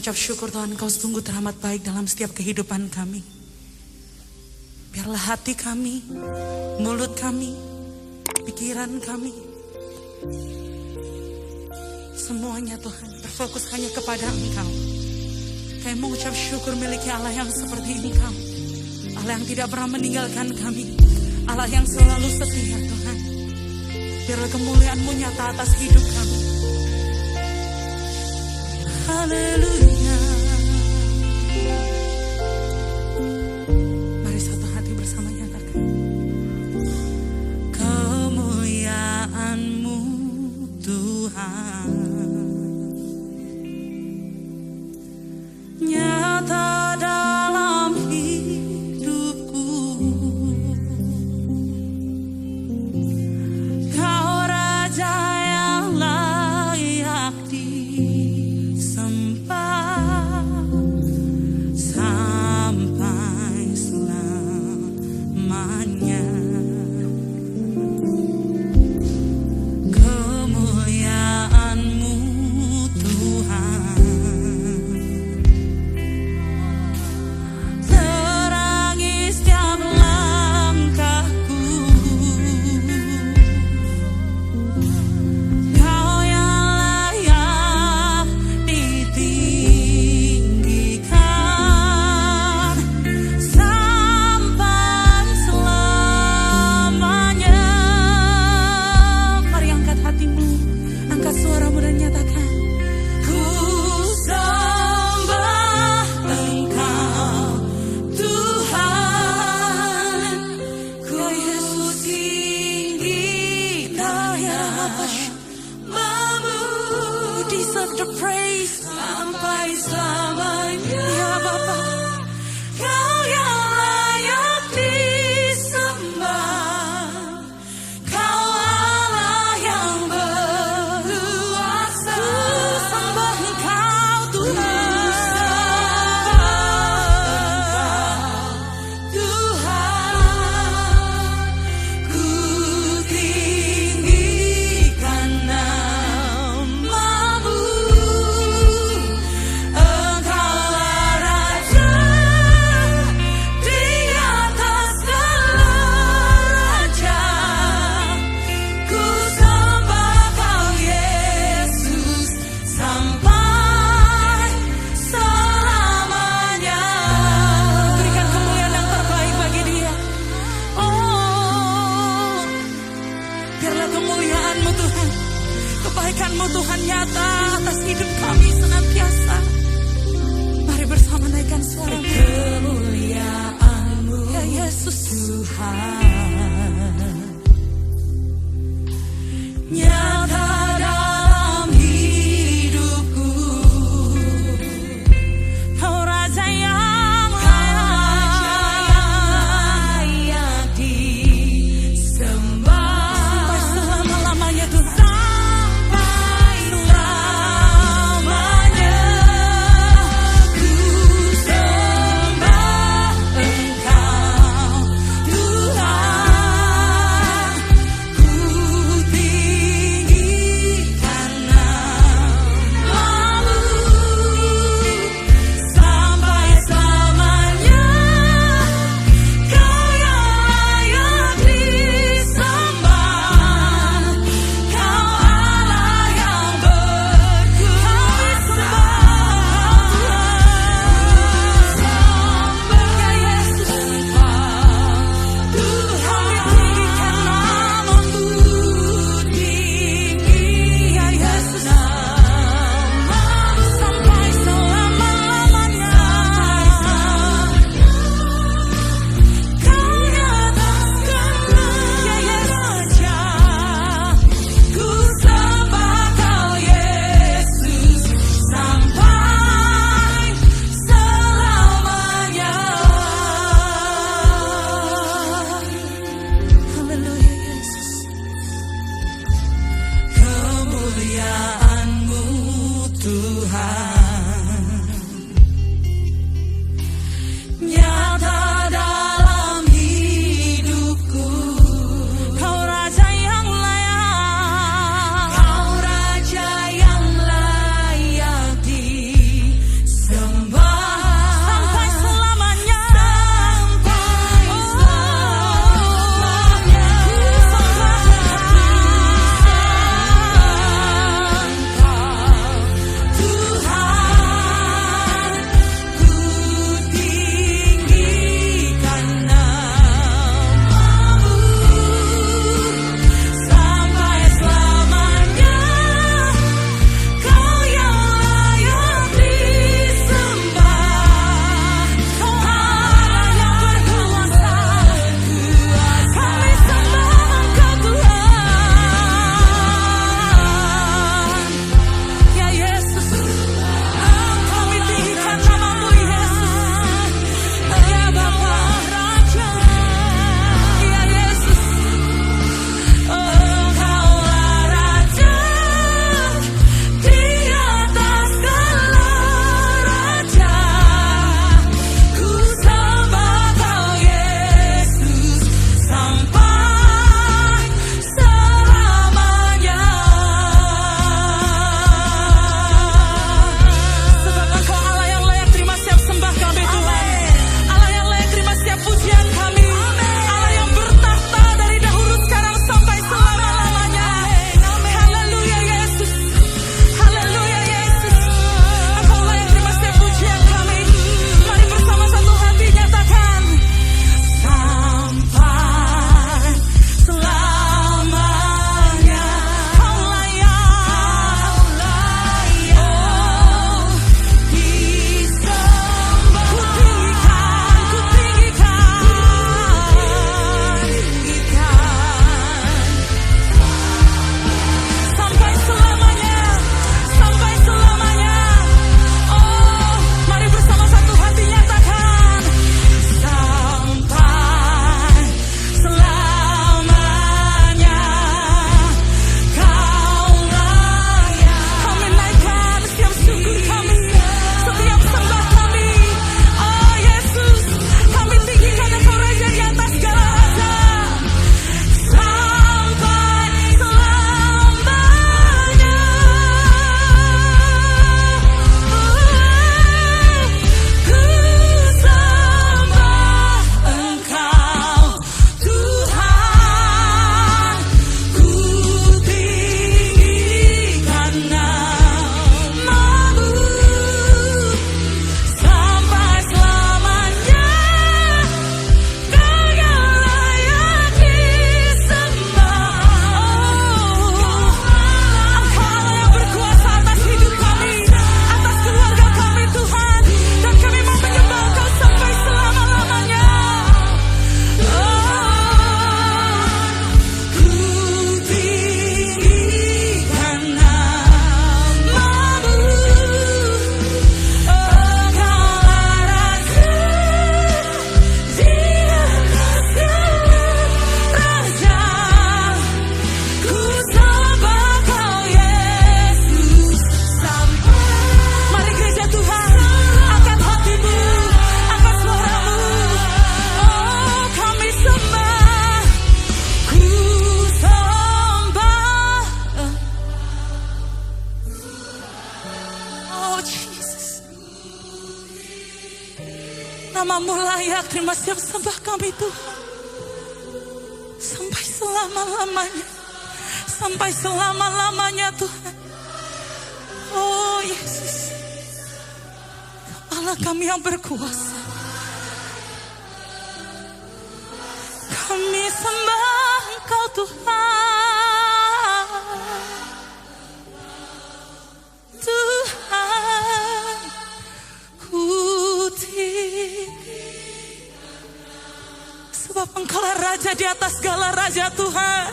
mengucap syukur Tuhan, Engkau sungguh teramat baik dalam setiap kehidupan kami. Biarlah hati kami, mulut kami, pikiran kami, semuanya Tuhan berfokus hanya kepada Engkau. Kami mengucap syukur miliki Allah yang seperti Engkau, Allah yang tidak pernah meninggalkan kami, Allah yang selalu setia Tuhan. Biarlah kemuliaan-Mu nyata atas hidup kami. Haleluya. Mari satu hati bersama nyatakan kemuliaan-Mu Tuhan nyata dalam hidupku. Kau Raja yang layak disembah sampai selamanya. Kemuliaan-Mu Tuhan terangi setiap langkahku. Kau yang layak ditinggikan sampai selamanya. Mari angkat hatimu, angkat suaramu dan nyatakan, ku sembah Engkau Tuhan, ku tinggikan namamu. You deserve the praise sampai selamanya. Ya Bapa, Kau yang layak disembah, Kau Allah yang berkuasa. Ku sembah Engkau Tuhan, ku tinggikan namamu. Engkaulah Raja di atas segala raja. Ku sembah Kau Yesus sampai selamanya. Berikan kemuliaan yang terbaik bagi Dia. Oh, biarlah kemuliaan-Mu Tuhan, kebaikan-Mu Tuhan nyata atas hidup kami senantiasa. Mari bersama naikkan suara kemuliaan-Mu ya Yesus Tuhan nyata dalam hidupku. Kau Raja yang layak disembah sampai selama-lamanya Tuhan. Sampai selamanya. Ku sembah Engkau Tuhan. Namamu layak terima setiap sembah kami Tuhan. Sampai selama-lamanya. Sampai selama-lamanya Tuhan. Oh Yesus, Allah kami yang berkuasa. Kami sembah Engkau Tuhan. Tuhan, ku tinggi. Sebab Engkaulah Raja di atas segala raja Tuhan.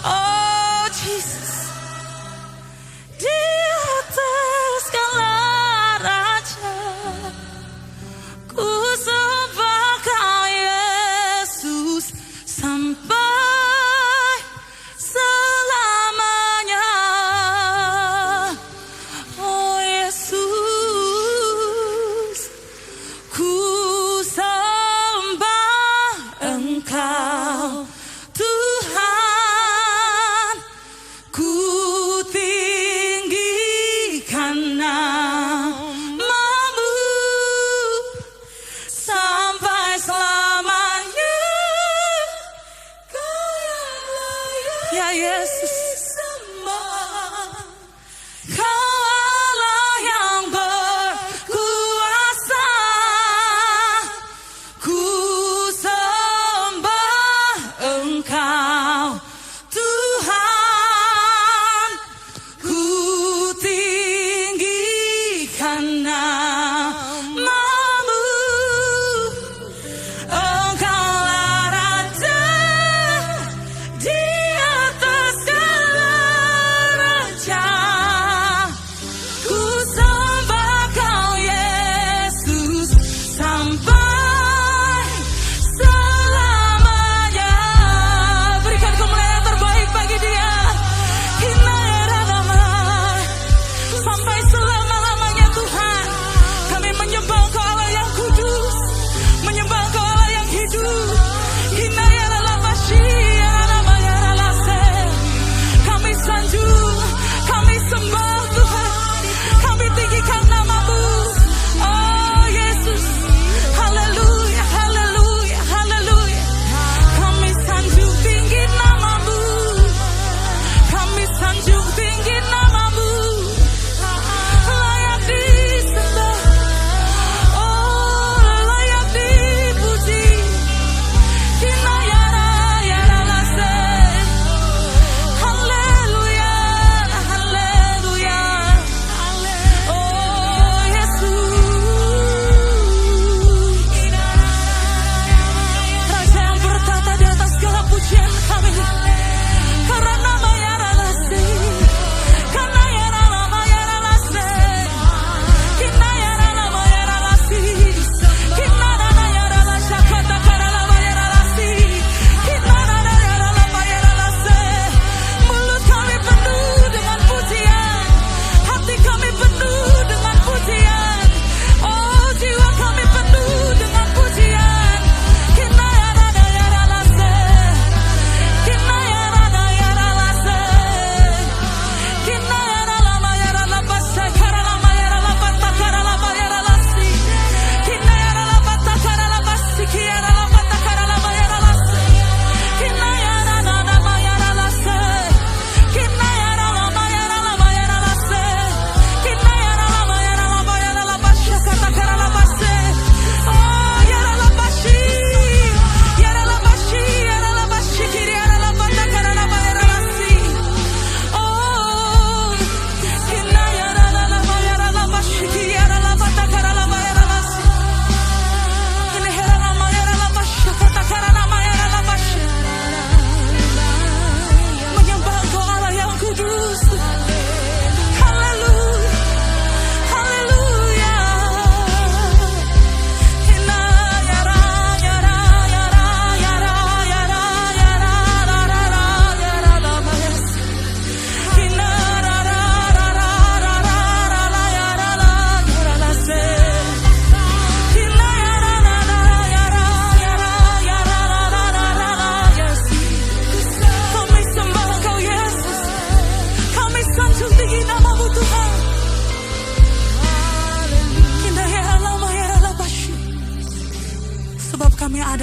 Oh Jesus, di atas segala raja, ku sembah Kau Yesus sampai selamanya. Oh Yesus, ku sembah Engkau Tuhan, ku tinggikan namamu sampai selamanya. Kau yang layak ya Yesus sembah. Kau Allah yang berkuasa, ku sembah Engkau Tuhan, ku tinggikan namamu. Engkaulah Raja di atas segala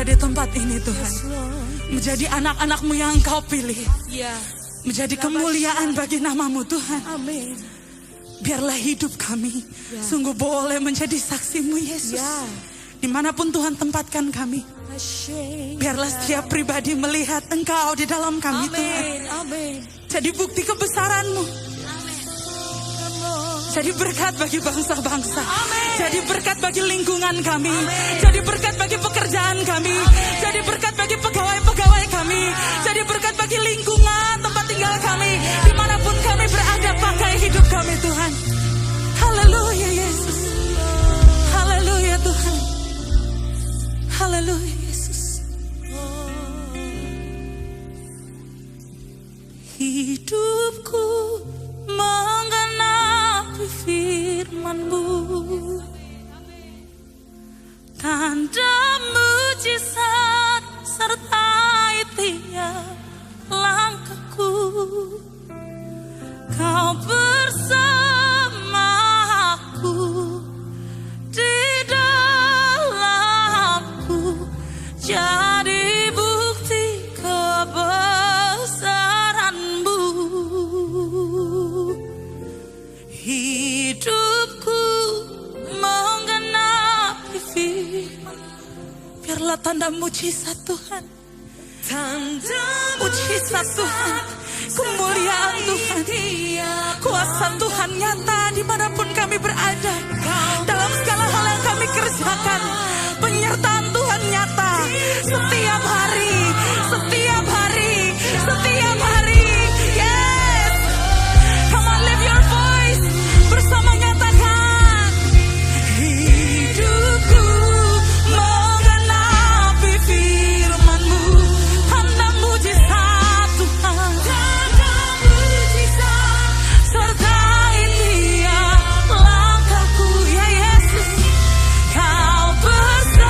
di tempat ini Tuhan. Menjadi anak-anak-Mu yang Engkau pilih. Menjadi kemuliaan bagi nama-Mu Tuhan. Amin. Biarlah hidup kami sungguh boleh menjadi saksi-Mu Yesus. Dimanapun Tuhan tempatkan kami. Biarlah setiap pribadi melihat Engkau di dalam kami Tuhan. Amin. Jadi bukti kebesaran-Mu. Jadi berkat bagi bangsa-bangsa. Jadi berkat bagi lingkungan kami. Jadi berkat bagi pekerjaan kami. Jadi berkat bagi pegawai-pegawai kami. Jadi berkat bagi lingkungan tempat tinggal kami. Dimanapun kami berada, pakai hidup kami Tuhan. Haleluya Yesus. Haleluya Tuhan. Haleluya Yesus. Hidupku menggenapi firman-Mu, tanda mujizat sertai tiap langkahku. Kau bersama aku di dalamku, jadi bukti kebesaran-Mu. Hidupku menggenapi firman. Biarlah tanda mujizat Tuhan. Tanda mujizat Tuhan. Kemuliaan Tuhan. Kuasa Tuhan nyata dimanapun kami berada. Dalam segala hal yang kami kerjakan. Penyertaan Tuhan nyata. Setiap hari. Setiap hari. Setiap hari. Yes. Come on, lift your voice. Bersama nyatakan. Hidupku menggenapi firman-Mu. Tanda mujizat Tuhan. Tanda mujizat sertai tiap langkahku. Ya Yesus. Kau bersamaku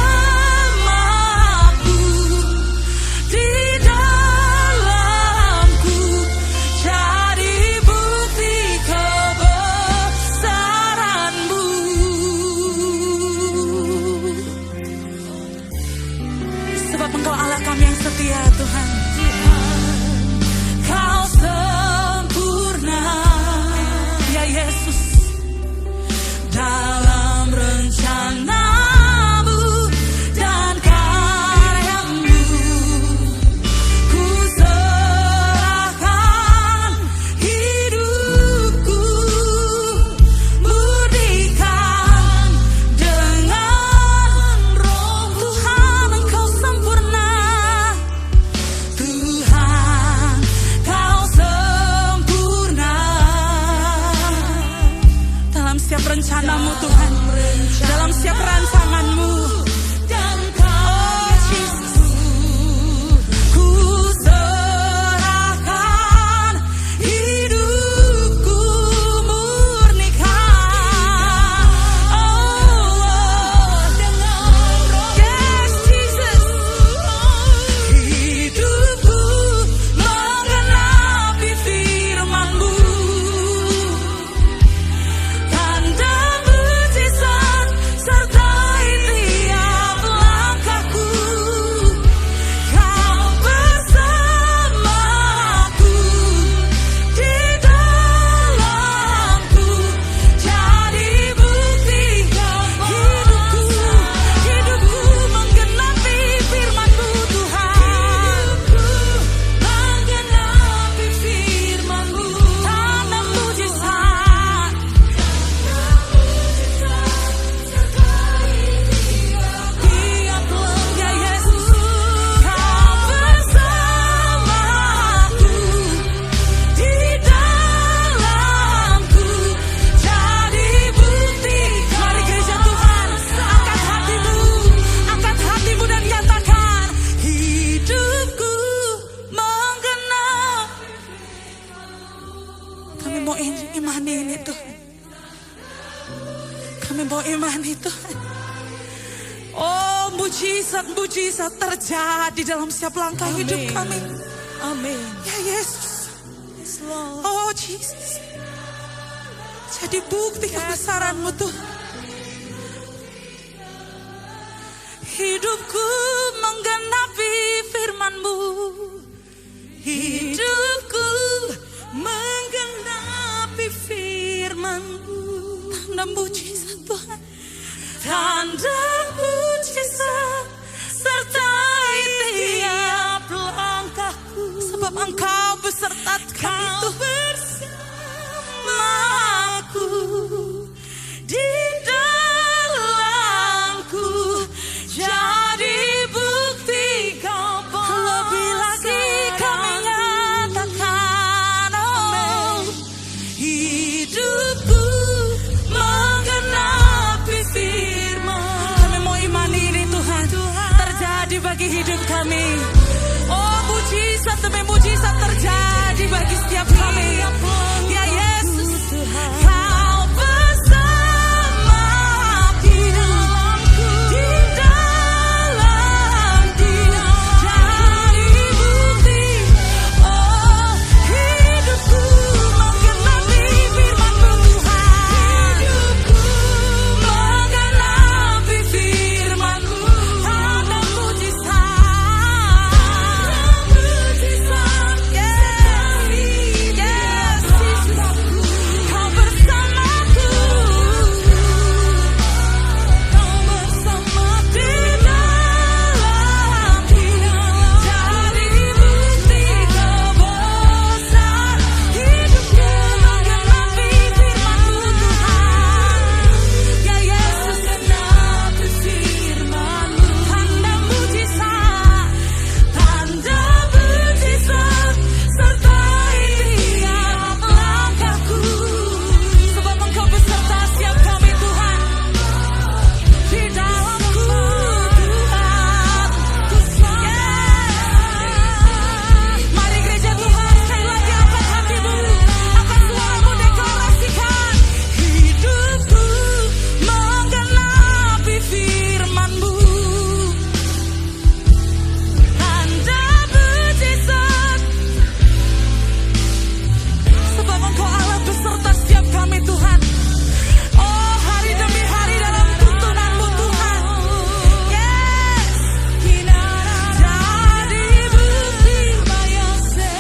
di dalamku, jadi bukti kebesaran-Mu. Sebab Engkau Allah kami yang setia Tuhan. Kau sempurna ya Yesus dalam rencana-Mu dan karya-Mu. Ku serahkan hidupku, murnikan dengan Roh Tuhan. Engkau sempurna Tuhan, Kau sempurna dalam setiap rencana-Mu Tuhan, dalam setiap rancangan-Mu. Oh Jesus, ku serahkan hidupku, murnikan. Oh yes Jesus, hidupku menggenapi firman-Mu. Tanda mujizat sertai tiap langkahku. Kau bersamaku di dalamku, jadi bukti hidupku menggenapi firman-Mu Tuhan. Menggenapi firman-Mu. Tanda mujizat. Ya Yesus, Kau bersamaku di dalamku, jadi bukti. Mari gereja Tuhan, angkat hatimu dan nyatakan, hidupku menggenap. Kami mau imani ini Tuhan. Kami mau imani Tuhan. Oh, mujizat-mujizat terjadi dalam setiap langkah hidup kami. Amin. Ya Yesus. Yes, Lord. Oh Jesus. Jadi bukti kebesaran-Mu Tuhan. Hidupku menggenapi firman-Mu. Hidupku menggenapi firman-Mu. Tanda mujizat Tuhan, tanda mujizat sertai tiap langkahku. Sebab Engkau beserta kami bersamaku di dalamku. Jadi bukti Kau lebih lagi kami nyatakan, oh, hidupku menggenapi firman. Kami mau imani ini Tuhan, terjadi bagi hidup kami. Oh, mujizat demi mujizat terjadi bagi setiap kami. Ya Yesus, Kau bersamaku di dalamku. Jadi bukti, oh, hidupku menggenapi firman-Mu Tuhan. Hidupku menggenapi firman-Mu. Tanda mujizat, yes, Kau bersamaku. Kau bersama di dalam. Jadi bukti kebesaran hidupku menggenapi firman-Mu Tuhan. Ya Yesus, menggenapi firman-Mu. Tanda mujizat sertai tiap langkahku. Sebab Engkau beserta setiap kami Tuhan. Di dalamku Tuhan. Mari gereja Tuhan, sekali lagi angkat hatimu, angkat suaramu, deklarasikan. Hidupku menggenapi firman-Mu. Tanda mujizat, sebab Engkau Allah beserta setiap kami Tuhan. Oh, hari demi hari dalam tuntunan-Mu Tuhan. Yes, jadi bukti bayase.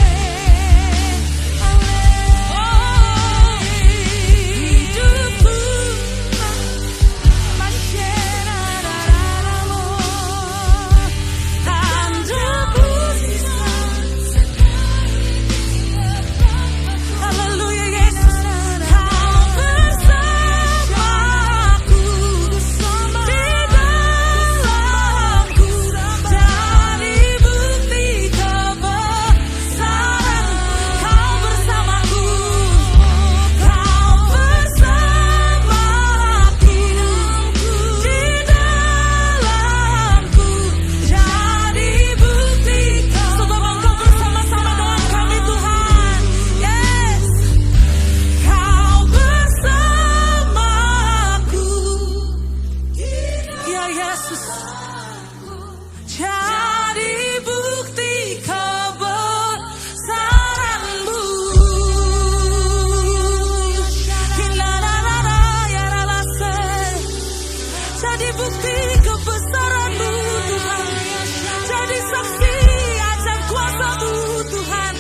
Oh, hidupku masyarakat-mu. Tanda mujizat. Haleluya Yesus, Kau bersamaku di dalamku. Jadi bukti kebesaran Kau bersamaku. Kau bersamaku di dalamku. Jadi bukti, sebab Engkau bersama-sama dengan kami Tuhan. Yes, Kau bersamaku. Ya Yesus, jadi bukti kebesaran-Mu. Jadi bukti kebesaran-Mu Tuhan. Jadi saksi akan kuasa-Mu Tuhan.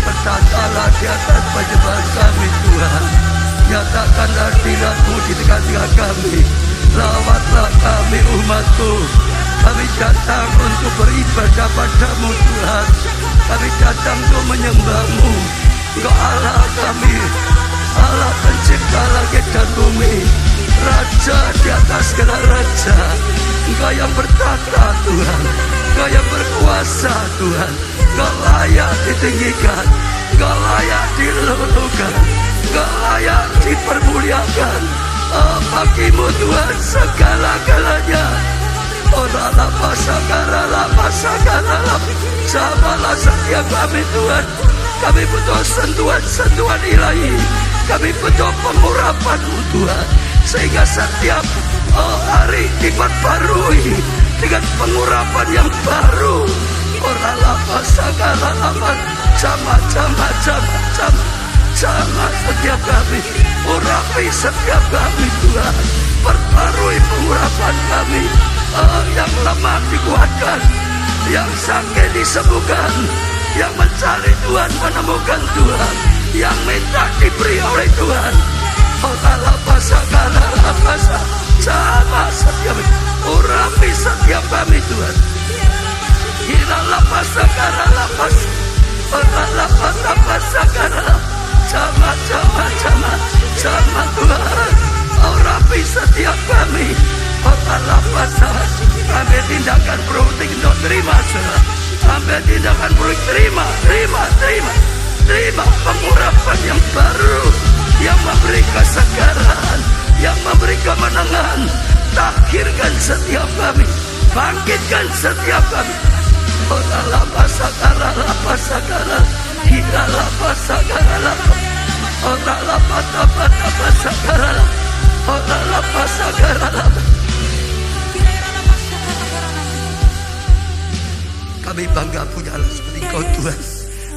Berkatalah di atas penyembah kami Tuhan, nyatakanlah dirimu di tengah-tengah kami. Rawatlah kami umat-Mu. Kami datang untuk beribadah padamu Tuhan. Kami datang untuk menyembah-Mu. Engkau Allah kami, Allah pencipta langit dan bumi, Raja di atas segala raja. Engkau yang bertata Tuhan, Engkau yang berkuasa Tuhan. Engkau layak ditinggikan, Engkau layak diluluhkan, Engkau layak dipermuliakan. Oh, bagimu Tuhan segala-galanya. Ora lapa sakara Samalah setiap kami Tuhan. Kami butuh sentuhan ilahi. Kami butuh pengurapan-Mu Tuhan, sehingga setiap hari diperbarui dengan pengurapan yang baru. Ora lapa sakara Jama setiap kami, urapi setiap kami Tuhan. Perbarui pengurapan kami. Yang lemah dikuatkan, yang sakit disembuhkan, yang mencari Tuhan menemukan Tuhan, yang minta diberi oleh Tuhan. Sama setiap, urapi setiap kami Tuhan. Kira lapas sakara lapas, sama Tuhan. Urapi setiap kami. Ambil tindakan politik untuk terima saudara. Ambil tindakan politik terima pengurapan yang baru, yang memberi kesegaran, yang memberi kemenangan. Takhirkan setiap kami, bangkitkan setiap kami. Kami bangga punya Allah seperti Kau Tuhan.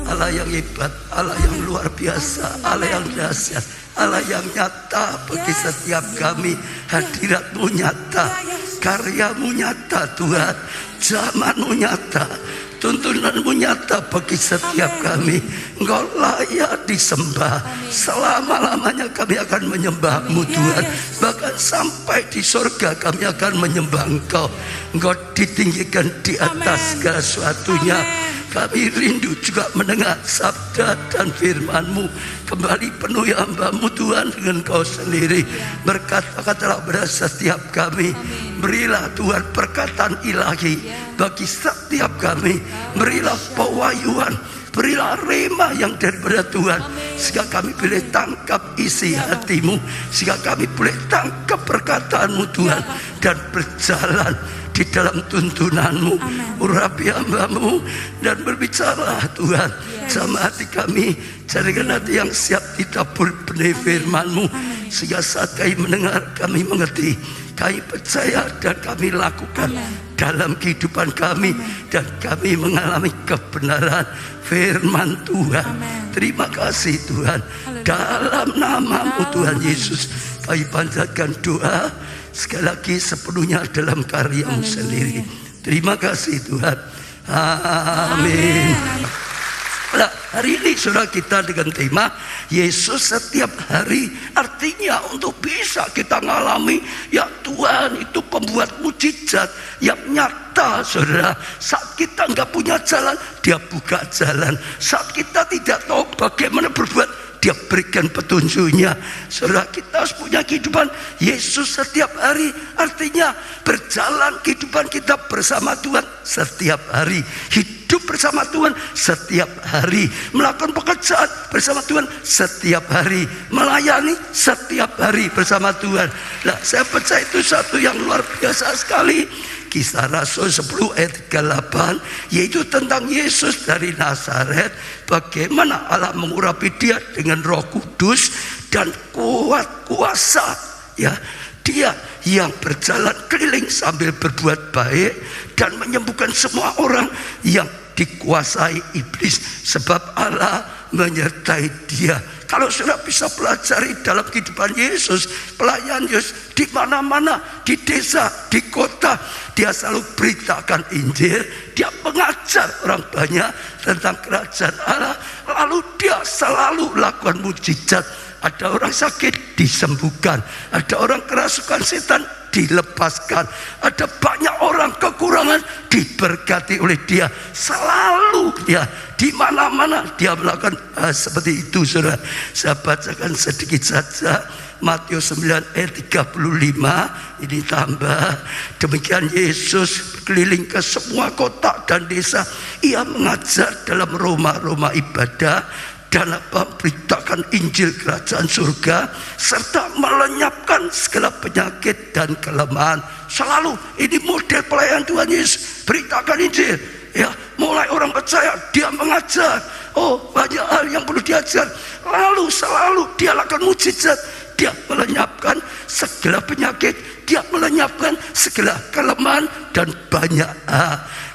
Allah yang hebat, Allah yang luar biasa, Allah yang dahsyat, Allah yang nyata bagi setiap kami. Hadirat-Mu nyata, karya-Mu nyata Tuhan, zaman-Mu nyata, tuntunan-Mu nyata bagi setiap kami. Engkau layak disembah. Selama-lamanya kami akan menyembah-Mu Tuhan. Bahkan sampai di surga kami akan menyembah Engkau. Engkau ditinggikan di atas segala sesuatunya. Kami rindu juga mendengar sabda dan firman-Mu. Kembali penuhi hamba-Mu Tuhan dengan Kau sendiri. Berkata-katalah pada setiap kami. Berilah Tuhan perkataan ilahi bagi setiap kami. Berilah pewahyuan, berilah rema yang daripada Tuhan, sehingga kami boleh tangkap isi hati-Mu, sehingga kami boleh tangkap perkataan-Mu Tuhan, dan berjalan di dalam tuntunan-Mu. Urapi hamba-Mu dan berbicara Tuhan sama hati kami. Jadikan hati yang siap didapur benih firman-Mu, sehingga saat kami mendengar, kami mengerti, kami percaya dan kami lakukan dalam kehidupan kami. Dan kami mengalami kebenaran firman Tuhan. Terima kasih Tuhan. Dalam nama-Mu Tuhan Yesus, kami panjatkan doa sekali lagi sepenuhnya dalam karya-Mu sendiri. Terima kasih Tuhan. Amin. Nah, hari ini saudara kita dengan tema Yesus setiap hari. Artinya untuk bisa kita mengalami ya Tuhan itu pembuat mujizat yang nyata saudara. Saat kita nggak punya jalan, Dia buka jalan. Saat kita tidak tahu bagaimana berbuat, Dia berikan petunjuknya. Saudara, kita harus punya kehidupan Yesus setiap hari. Artinya berjalan kehidupan kita bersama Tuhan setiap hari. Hidup bersama Tuhan setiap hari. Melakukan pekerjaan bersama Tuhan setiap hari. Melayani setiap hari bersama Tuhan. Nah, saya percaya itu satu yang luar biasa sekali. Kisah Rasul 10 ayat 38, yaitu tentang Yesus dari Nazaret. Bagaimana Allah mengurapi Dia dengan Roh Kudus dan kuat kuasa. Ya, Dia yang berjalan keliling sambil berbuat baik dan menyembuhkan semua orang yang dikuasai iblis, sebab Allah menyertai Dia. Kalau sudah bisa pelajari dalam kehidupan Yesus, pelayan Yesus di mana-mana, di desa, di kota, Dia selalu beritakan Injil. Dia mengajar orang banyak tentang kerajaan Allah. Lalu Dia selalu lakukan mujizat. Ada orang sakit disembuhkan, ada orang kerasukan setan dilepaskan. Ada banyak orang kekurangan, diberkati oleh Dia. Selalu ya, di mana-mana Dia melakukan seperti itu, saudara. Saya bacakan sedikit saja. Matius 9 ayat 35 ini tambah. Demikian Yesus keliling ke semua kota dan desa. Ia mengajar dalam rumah-rumah ibadah dan memberitakan Injil kerajaan surga serta melenyapkan segala penyakit dan kelemahan. Selalu ini model pelayanan Tuhan Yesus. Beritakan Injil. Ya, mulai orang percaya Dia mengajar. Oh, banyak hal yang perlu diajar. Lalu selalu Dia lakukan mujizat. Dia melenyapkan segala penyakit, Dia melenyapkan segala kelemahan dan banyak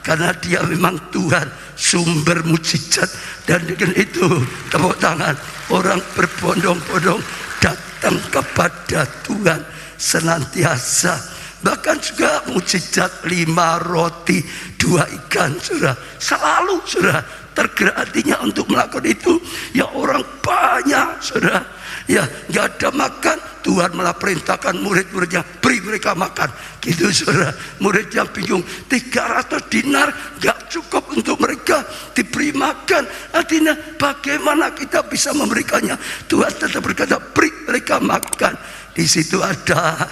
karena Dia memang Tuhan sumber mujizat. Dan dengan itu tepuk tangan, orang berbondong-bondong datang kepada Tuhan senantiasa. Bahkan juga mujizat 5 roti 2 ikan, saudara. Selalu saudara tergerak hatinya untuk melakukan itu. Ya, orang banyak, saudara. Ya, gak ada makan, Tuhan malah perintahkan murid-muridnya, beri mereka makan. Gitu, saudara. Murid yang bingung, 300 dinar gak cukup untuk mereka diberi makan. Artinya bagaimana kita bisa memberikannya? Tuhan tetap berkata, beri mereka makan. Di situ ada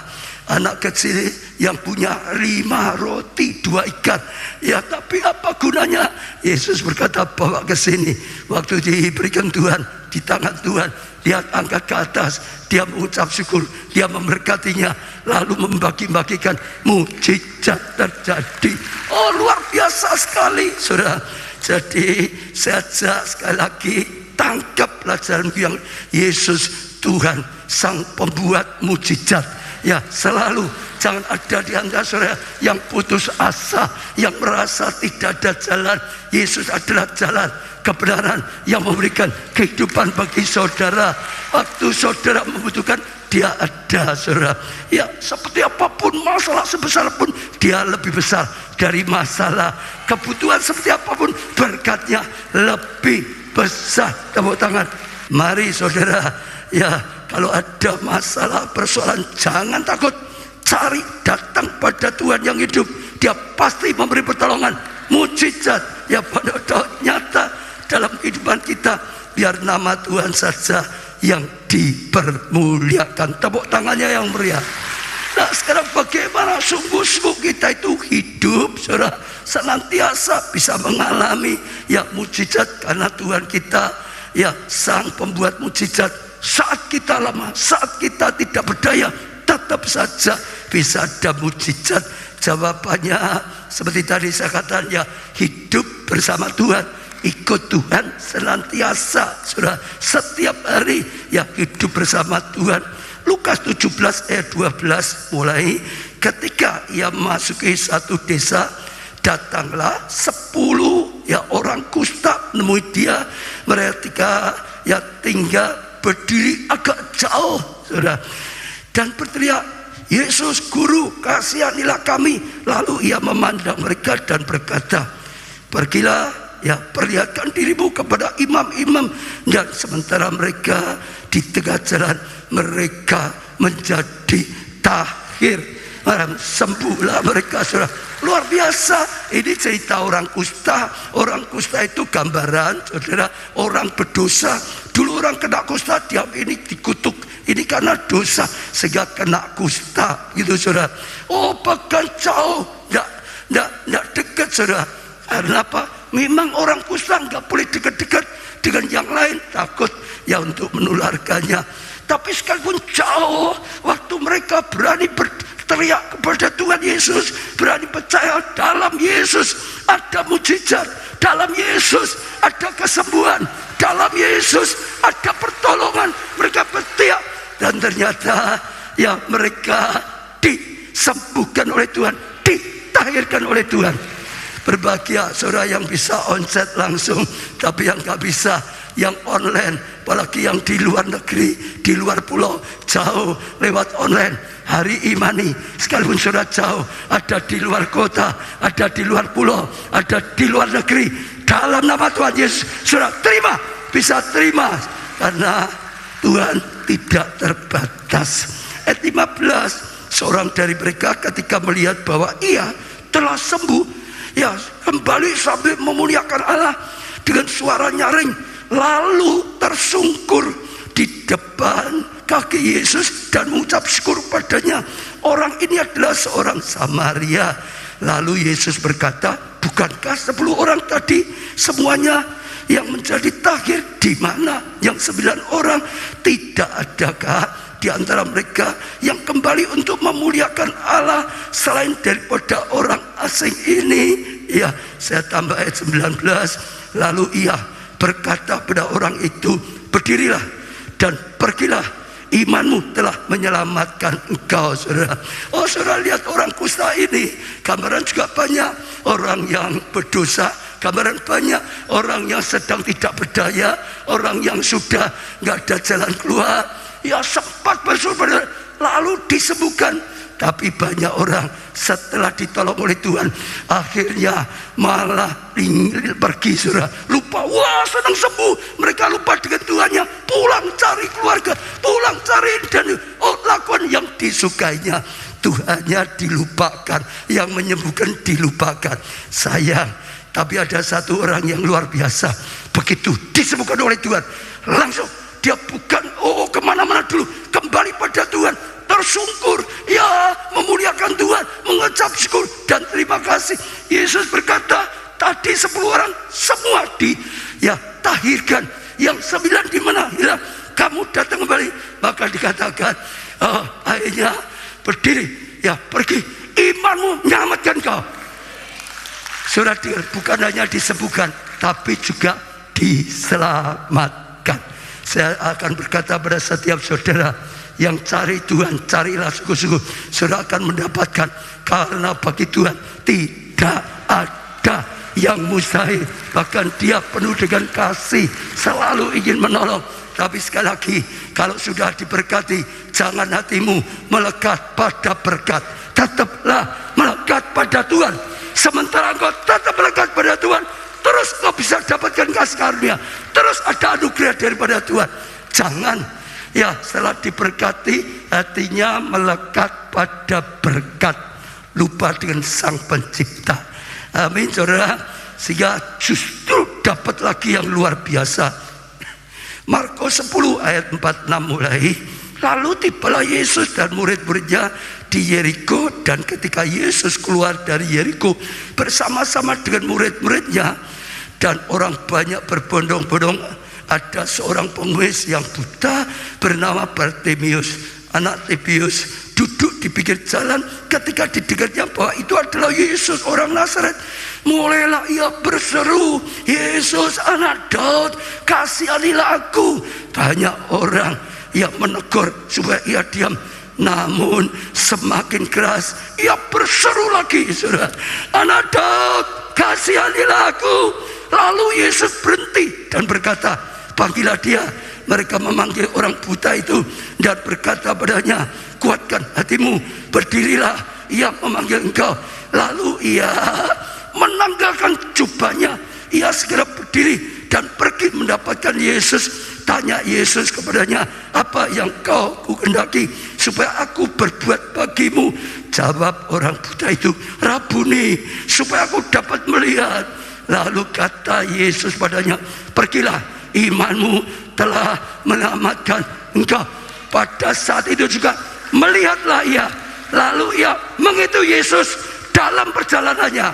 anak kecil yang punya 5 roti 2 ikan. Ya, tapi apa gunanya? Yesus berkata, bawa ke sini. Waktu diberikan Tuhan di tangan Tuhan, Dia angkat ke atas, Dia mengucap syukur, Dia memberkatinya, lalu membagi-bagikan. Mujizat terjadi. Oh, luar biasa sekali, saudara. Jadi saya ajak sekali lagi, tangkap pelajaran yang Yesus Tuhan sang pembuat mujizat. Ya, selalu jangan ada di antara saudara yang putus asa, yang merasa tidak ada jalan. Yesus adalah jalan, kebenaran yang memberikan kehidupan bagi saudara. Waktu saudara membutuhkan, Dia ada, saudara. Ya, seperti apapun masalah sebesar pun, Dia lebih besar dari masalah. Kebutuhan seperti apapun, berkatnya lebih besar. Tepuk tangan. Mari saudara, ya, kalau ada masalah, persoalan, jangan takut. Cari, datang pada Tuhan yang hidup. Dia pasti memberi pertolongan, mujizat, ya, pada nyata dalam kehidupan kita. Biar nama Tuhan saja yang dipermuliakan. Tepuk tangannya yang meriah. Nah, sekarang bagaimana sungguh-sungguh kita itu hidup, saudara, senantiasa bisa mengalami ya mujizat, karena Tuhan kita ya sang pembuat mujizat. Saat kita lemah, saat kita tidak berdaya, tetap saja bisa ada mujizat. Jawabannya seperti tadi saya katakan, ya, hidup bersama Tuhan, ikut Tuhan senantiasa, saudara, setiap hari ya hidup bersama Tuhan. Lukas 17 ayat 12 mulai, ketika ia memasuki satu desa, datanglah 10 ya orang kusta menemui dia. Mereka ya tinggal berdiri agak jauh, saudara, dan berteriak, Yesus Guru, kasihanilah kami. Lalu ia memandang mereka dan berkata, pergilah, ya, perlihatkan dirimu kepada imam-imam. Dan sementara mereka di tengah jalan, mereka menjadi tahir. Sembuhlah mereka, saudara. Luar biasa. Ini cerita orang kusta. Orang kusta itu gambaran, saudara, orang berdosa. Dulu orang kena kusta, dia ini dikutuk. Ini karena dosa sehingga kena kusta, gitu, saudara. Oh, bahkan jauh, nggak dekat, saudara. Karena apa? Memang orang kusta nggak boleh dekat-dekat dengan yang lain, takut ya untuk menularkannya. Tapi sekalipun jauh, waktu mereka berani berteriak kepada Tuhan Yesus, berani percaya dalam Yesus ada mujizat, dalam Yesus ada kesembuhan, dalam Yesus ada pertolongan. Mereka berteriak, dan ternyata ya mereka disembuhkan oleh Tuhan, ditahirkan oleh Tuhan. Berbahagia saudara yang bisa onsite langsung, tapi yang gak bisa, yang online, apalagi yang di luar negeri, di luar pulau, jauh lewat online. Hari Imani, sekalipun saudara jauh, ada di luar kota, ada di luar pulau, ada di luar negeri, dalam nama Tuhan Yesus, saudara terima, bisa terima, karena Tuhan tidak terbatas. Ayat 15, seorang dari mereka ketika melihat bahwa ia telah sembuh, ya kembali sambil memuliakan Allah dengan suara nyaring, lalu tersungkur di depan kaki Yesus dan mengucap syukur padanya. Orang ini adalah seorang Samaria. Lalu Yesus berkata, bukankah 10 orang tadi semuanya yang menjadi tahir di mana? Yang 9 orang, tidak adakah di antara mereka yang kembali untuk memuliakan Allah selain daripada orang asing ini? Ya, saya tambah ayat 19. Lalu ia berkata pada orang itu, berdirilah dan pergilah, imanmu telah menyelamatkan engkau. Saudara, oh saudara, lihat orang kusta ini. Gambaran juga banyak orang yang berdosa, gambaran banyak orang yang sedang tidak berdaya, orang yang sudah nggak ada jalan keluar, ya sempat bersyukur lalu disembuhkan. Tapi banyak orang setelah ditolong oleh Tuhan akhirnya malah pergi, saudara, lupa, wah senang sembuh, mereka lupa dengan Tuhannya, pulang cari keluarga, pulang cari dan lakukan yang disukainya. Tuhannya dilupakan, yang menyembuhkan dilupakan. Sayang, tapi ada satu orang yang luar biasa. Begitu disembuhkan oleh Tuhan, langsung dia bukan kemana-mana dulu, kembali pada Tuhan, tersungkur, ya memuliakan Tuhan, mengucap syukur dan terima kasih. Yesus berkata, tadi 10 orang semua tahirkan, yang 9 di mana? Hilang. Kamu datang kembali. Maka dikatakan, akhirnya berdiri, ya pergi, imanmu menyelamatkan kau. Saudara, bukan hanya disembuhkan, tapi juga diselamatkan. Saya akan berkata pada setiap saudara yang cari Tuhan, carilah sungguh-sungguh, saudara akan mendapatkan. Karena bagi Tuhan tidak ada yang mustahil. Bahkan dia penuh dengan kasih, selalu ingin menolong. Tapi sekali lagi, kalau sudah diberkati, jangan hatimu melekat pada berkat. Tetaplah melekat pada Tuhan. Sementara engkau tetap melekat pada Tuhan, terus engkau bisa dapatkan kasih karunia, terus ada anugerah daripada Tuhan. Jangan, ya setelah diberkati, hatinya melekat pada berkat, lupa dengan Sang Pencipta. Amin, saudara. Sehingga justru dapat lagi yang luar biasa. Markus 10 ayat 46 mulai. Lalu tibalah Yesus dan murid-muridnya di Yeriko, dan ketika Yesus keluar dari Yeriko bersama-sama dengan murid-muridnya dan orang banyak berbondong-bondong, ada seorang pengemis yang buta bernama Bartimeus, anak Tibeus, duduk di pinggir jalan. Ketika didengarnya bahwa itu adalah Yesus orang Nazaret, mulailah ia berseru, Yesus anak Daud, kasihanilah aku. Banyak orang yang menegur supaya ia diam, namun semakin keras ia berseru lagi, saudara, anak Daud, kasihanilah aku. Lalu Yesus berhenti dan berkata, panggillah dia. Mereka memanggil orang buta itu dan berkata padanya, kuatkan hatimu, berdirilah, ia memanggil engkau. Lalu ia menanggalkan jubahnya, ia segera berdiri dan pergi mendapatkan Yesus. Tanya Yesus kepadanya, apa yang kau kehendaki supaya aku berbuat bagimu? Jawab orang buta itu, Rabuni, supaya aku dapat melihat. Lalu kata Yesus padanya, pergilah, imanmu telah menyelamatkan engkau. Pada saat itu juga melihatlah ia, lalu ia mengikuti Yesus dalam perjalanannya.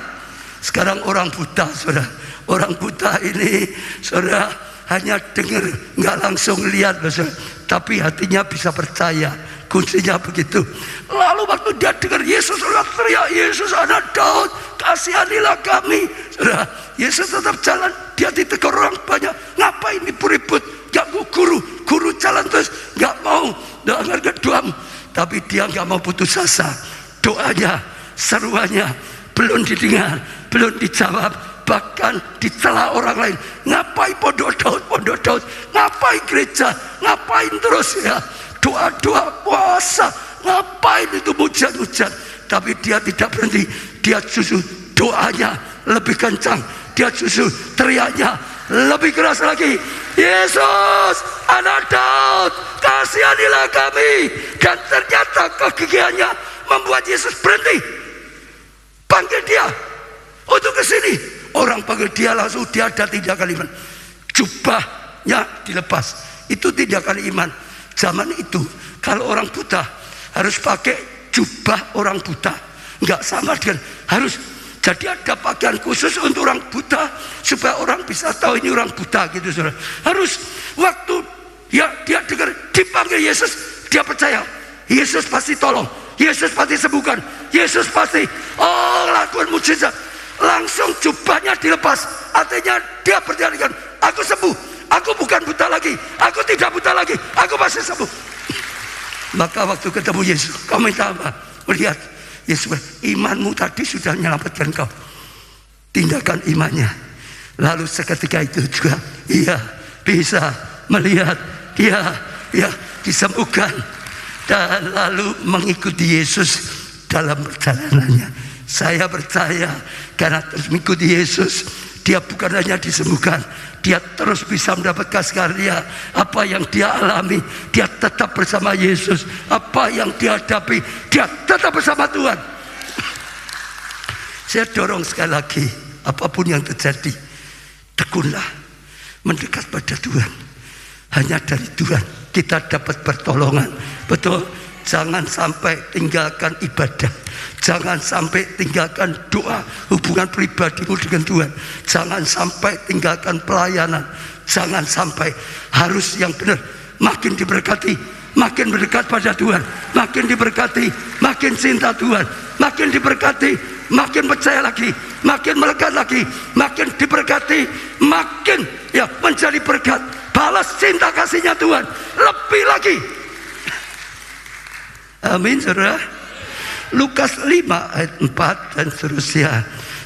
Sekarang orang buta, saudara, orang buta ini, saudara, hanya dengar, nggak langsung lihat, saudara, tapi hatinya bisa percaya. Kuncinya begitu. Lalu waktu dia dengar Yesus, saudara, teriak, Yesus anak Daud, kasihanilah kami. Saudara, Yesus tetap jalan. Dia ditegur orang banyak, ngapain ribut-ribut, ganggu guru jalan terus, nggak mau dengarkan doamu. Tapi dia nggak mau putus asa. Doanya, seruannya belum didengar, belum dijawab, bahkan dicela orang lain. Ngapain pondok Daud, ngapain gereja, ngapain terus ya doa-doa puasa, ngapain itu hujan-hujan. Tapi dia tidak berhenti, dia justru doanya lebih kencang, dia justru teriaknya lebih keras lagi. Yesus, anak Daud, kasihanilah kami. Dan ternyata kegigihannya membuat Yesus berhenti. Panggil dia untuk ke sini. Orang panggil dia langsung, dia ada tindakan iman. Jubahnya dilepas. Itu tindakan iman. Zaman itu kalau orang buta harus pakai jubah orang buta. Enggak sama dengan harus. Jadi ada pakaian khusus untuk orang buta supaya orang bisa tahu ini orang buta gitu, saudara. Harus waktu dia dengar dipanggil Yesus, dia percaya Yesus pasti tolong, Yesus pasti sembuhkan, Yesus pasti lakukan mujizat. Langsung jubahnya dilepas. Artinya dia percaya, aku sembuh, aku bukan buta lagi, aku tidak buta lagi, aku pasti sembuh. Maka waktu ketemu Yesus, kau minta apa? Melihat Yesus, imanmu tadi sudah menyelamatkan kau. Tindakan imannya. Lalu seketika itu juga ia bisa melihat, ia disembuhkan. Dan lalu mengikuti Yesus dalam perjalanannya. Saya percaya karena terus mengikuti Yesus, dia bukan hanya disembuhkan, dia terus bisa mendapatkan karya. Apa yang dia alami, dia tetap bersama Yesus. Apa yang dia hadapi, dia tetap bersama Tuhan. Saya dorong sekali lagi, apapun yang terjadi, tekunlah mendekat pada Tuhan. Hanya dari Tuhan kita dapat pertolongan. Betul? Jangan sampai tinggalkan ibadah. Jangan sampai tinggalkan doa, hubungan pribadimu dengan Tuhan. Jangan sampai tinggalkan pelayanan. Jangan sampai, harus yang benar. Makin diberkati, makin mendekat pada Tuhan. Makin diberkati, makin cinta Tuhan. Makin diberkati, makin percaya lagi. Makin melekat lagi. Makin diberkati, makin menjadi berkat. Balas cinta kasihnya Tuhan lebih lagi. Amin, saudara. Lukas 5 ayat 4 dan seterusnya.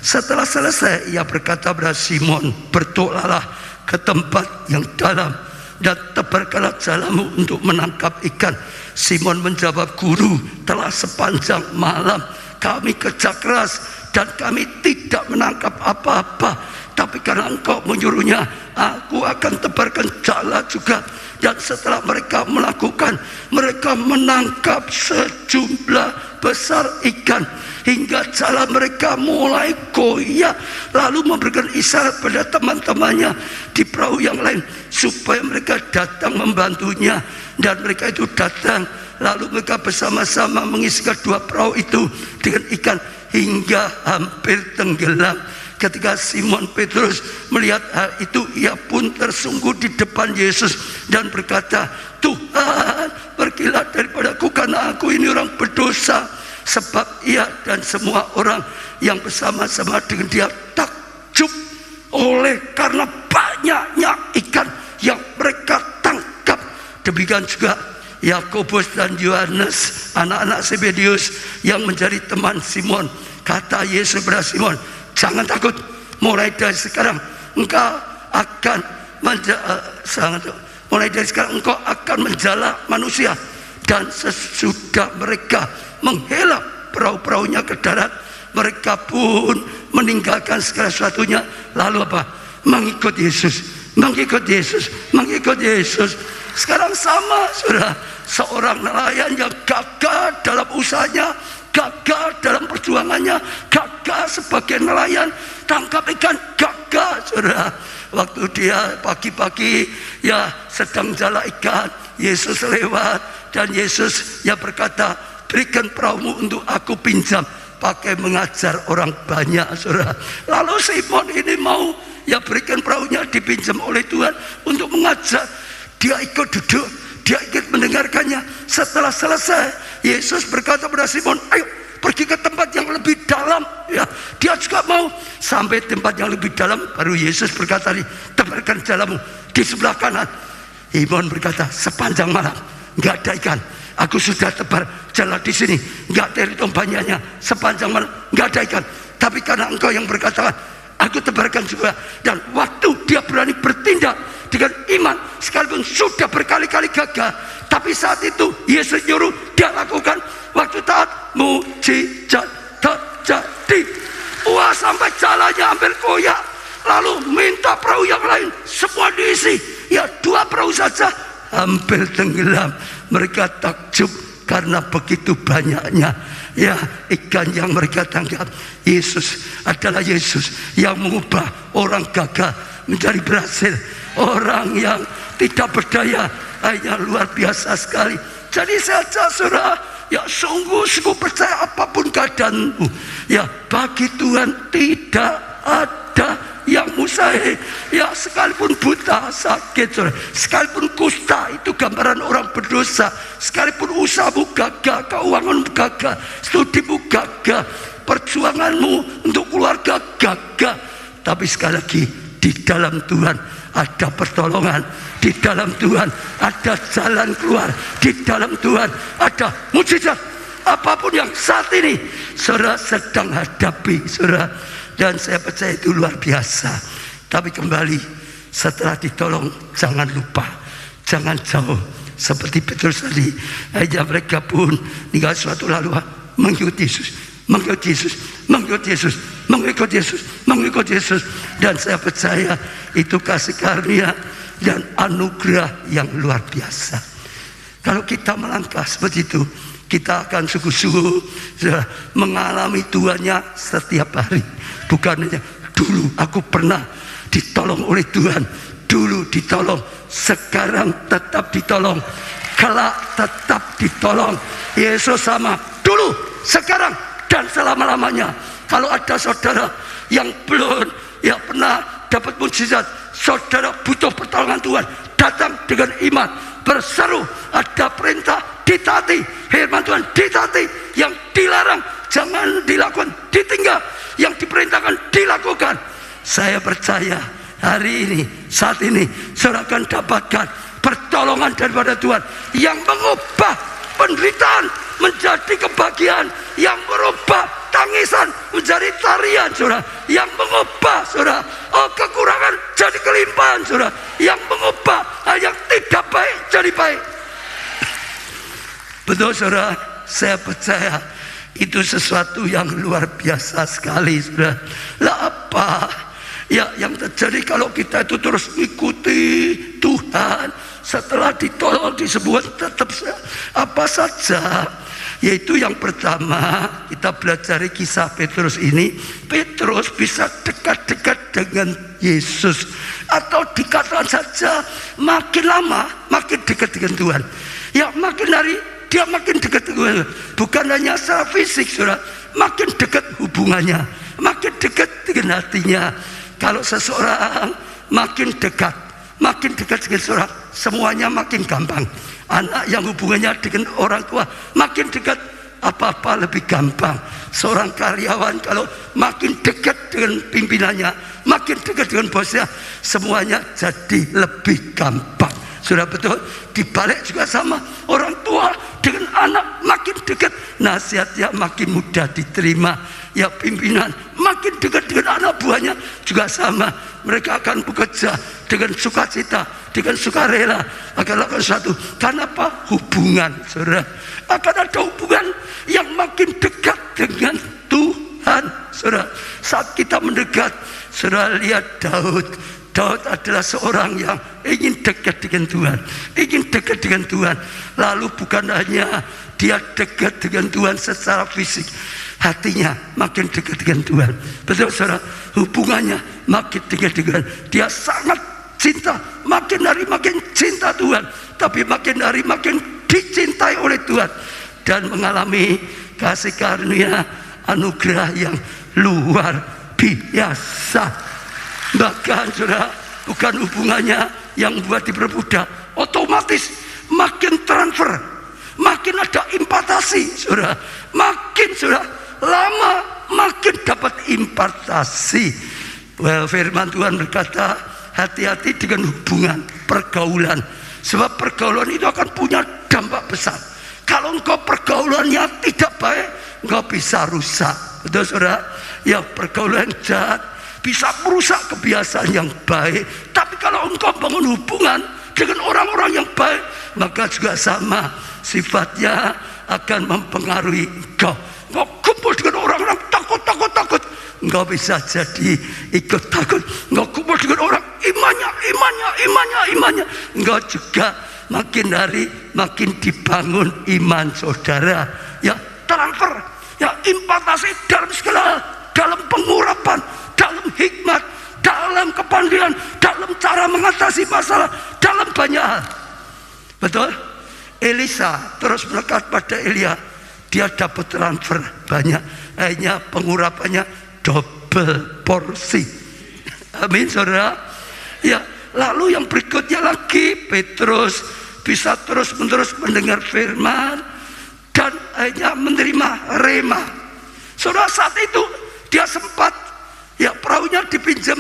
Setelah selesai, ia berkata kepada Simon, bertolaklah ke tempat yang dalam dan tebarkanlah jalamu untuk menangkap ikan. Simon menjawab, Guru, telah sepanjang malam kami kerja keras dan kami tidak menangkap apa-apa. Tapi karena engkau menyuruhnya, aku akan tebarkan jala juga. Dan setelah mereka melakukan, mereka menangkap sejumlah besar ikan hingga jala mereka mulai goyah. Lalu memberikan isyarat pada teman-temannya di perahu yang lain supaya mereka datang membantunya. Dan mereka itu datang, lalu mereka bersama-sama mengisikan dua perahu itu dengan ikan hingga hampir tenggelam. Ketika Simon Petrus melihat hal itu, ia pun tersungkur di depan Yesus dan berkata, Tuhan, pergilah daripadaku karena aku ini orang berdosa. Sebab ia dan semua orang yang bersama-sama dengan dia takjub oleh karena banyaknya ikan yang mereka tangkap. Demikian juga Yakobus dan Yohanes, anak-anak Zebedius yang menjadi teman Simon. Kata Yesus kepada Simon, jangan takut, mulai dari sekarang engkau akan menjala manusia. Dan sesudah mereka menghela perahu-perahunya ke darat, mereka pun meninggalkan segala sesuatunya. Lalu apa? Mengikut Yesus, mengikut Yesus, mengikut Yesus. Sekarang sama, saudara. Seorang nelayan yang gagal dalam usahanya, gagal dalam perjuangannya, gagal sebagai nelayan, tangkap ikan, gagal, saudara. Waktu dia pagi-pagi sedang jala ikan, Yesus lewat dan Yesus berkata, berikan perahumu untuk aku pinjam. Pakai mengajar orang banyak, saudara. Lalu Simon ini mau berikan perahunya dipinjam oleh Tuhan untuk mengajar. Dia ikut duduk, dia ikut mendengarkannya. Setelah selesai, Yesus berkata kepada Simon, ayo pergi ke tempat yang lebih dalam. Dia juga mau sampai tempat yang lebih dalam. Baru Yesus berkata, tebarkan jalamu di sebelah kanan. Simon berkata, sepanjang malam nggak ada ikan, aku sudah tebar jala di sini, nggak terhitung banyaknya. Sepanjang malam nggak ada ikan, tapi karena engkau yang berkata, aku tebarkan juga. Dan waktu dia berani bertindak dengan iman, sekalipun sudah berkali-kali gagal, tapi saat itu Yesus nyuruh, dia lakukan. Waktu taat, mujizat terjadi. Sampai jalannya hampir koyak. Lalu minta perahu yang lain, semua diisi. ya 2 perahu saja hampir tenggelam. Mereka takjub karena begitu banyaknya ya ikan yang mereka tangkap. Yesus adalah Yesus yang mengubah orang gagah menjadi berhasil, orang yang tidak berdaya hanya luar biasa sekali. Jadi saja saudara, ya sungguh-sungguh percaya apapun keadaanmu, ya bagi Tuhan tidak ada yang mustahil. Ya sekalipun buta, sakit, saudara, sekalipun kusta, itu gambaran orang berdosa, sekalipun usahamu gagal, keuanganmu gagal, studimu gagal, perjuanganmu untuk keluarga gagal, tapi sekali lagi di dalam Tuhan ada pertolongan, di dalam Tuhan ada jalan keluar, di dalam Tuhan ada mujizat. Apapun yang saat ini saudara sedang hadapi, saudara, dan saya percaya itu luar biasa. Tapi kembali setelah ditolong, jangan lupa, jangan jauh. Seperti Petrus tadi, aja mereka pun tinggal suatu lalu mengikut Yesus, mengikut Yesus, mengikut Yesus, mengikut Yesus, mengikut Yesus. Dan saya percaya itu kasih karunia dan anugerah yang luar biasa. Kalau kita melangkah seperti itu, kita akan sungguh-sungguh mengalami Tuhannya setiap hari. Bukan hanya dulu aku pernah ditolong oleh Tuhan, dulu ditolong, sekarang tetap ditolong, kelak tetap ditolong. Yesus sama dulu, sekarang, dan selama-lamanya. Kalau ada saudara yang belum pernah dapat mujizat, saudara butuh pertolongan Tuhan, datang dengan iman, berseru, ada perintah ditaati, firman Tuhan ditaati, yang dilarang jangan dilakukan, ditinggal, yang diperintahkan dilakukan. Saya percaya hari ini, saat ini, saudara akan dapatkan pertolongan daripada Tuhan yang mengubah penderitaan menjadi kebahagiaan, yang merubah tangisan menjadi tarian, saudara, yang mengubah, saudara, kekurangan jadi kelimpahan, saudara, yang mengubah hal yang tidak baik jadi baik. Betul, saudara, saya percaya itu sesuatu yang luar biasa sekali, saudara. Lah apa ya yang terjadi kalau kita itu terus mengikuti Tuhan setelah ditolong disebut tetap apa saja? Yaitu yang pertama, kita belajar kisah Petrus ini. Petrus bisa dekat-dekat dengan Yesus, atau dikatakan saja makin lama makin dekat dengan Tuhan. Ya makin hari dia makin dekat dengan Tuhan. Bukan hanya secara fisik, saudara, makin dekat hubungannya, makin dekat dengan hatinya. Kalau seseorang makin dekat dengan seorang, semuanya makin gampang. Anak yang hubungannya dengan orang tua makin dekat, apa-apa lebih gampang. Seorang karyawan kalau makin dekat dengan pimpinannya, makin dekat dengan bosnya, semuanya jadi lebih gampang. Sudah betul. Dibalik juga sama, orang tua dengan anak makin dekat, nasihatnya makin mudah diterima. Ya pimpinan makin dekat dengan anak buahnya juga sama, mereka akan bekerja dengan sukacita, dengan sukarela, akan lakukan sesuatu. Karena apa? Hubungan, saudara. Akan ada hubungan yang makin dekat dengan Tuhan, saudara. Saat kita mendekat, saudara lihat Daud adalah seorang yang ingin dekat dengan Tuhan, ingin dekat dengan Tuhan. Lalu bukan hanya dia dekat dengan Tuhan secara fisik, hatinya makin dekat dengan Tuhan. Betul, saudara, hubungannya makin dekat dengan dia, sangat cinta, makin hari makin cinta Tuhan, tapi makin hari makin dicintai oleh Tuhan, dan mengalami kasih karunia anugerah yang luar biasa. Bahkan, saudara, bukan hubungannya yang membuat dipermudah, otomatis makin transfer, makin ada impartasi, saudara. Makin, saudara, lama makin dapat impartasi. Firman Tuhan berkata, hati-hati dengan hubungan, pergaulan, sebab pergaulan itu akan punya dampak besar. Kalau engkau pergaulannya tidak baik, engkau bisa rusak. Betul, saudara? Ya, pergaulan jahat bisa merusak kebiasaan yang baik. Tapi kalau engkau bangun hubungan dengan orang-orang yang baik, maka juga sama, sifatnya akan mempengaruhi engkau. Engkau kumpul dengan orang-orang takut, engkau bisa jadi ikut takut. Engkau kumpul dengan orang imannya. Enggak juga, makin hari makin dibangun iman saudara. Ya, transfer, ya impartasi dalam segala, dalam pengurapan, dalam hikmat, dalam kepandaian, dalam cara mengatasi masalah, dalam banyak hal. Betul? Elisa terus melekat pada Elia, dia dapat transfer banyak, akhirnya pengurapannya double porsi. Amin saudara. Ya, lalu yang berikutnya lagi, Petrus bisa terus menerus mendengar firman dan akhirnya menerima rema. Saudara, saat itu dia sempat, ya perahunya dipinjam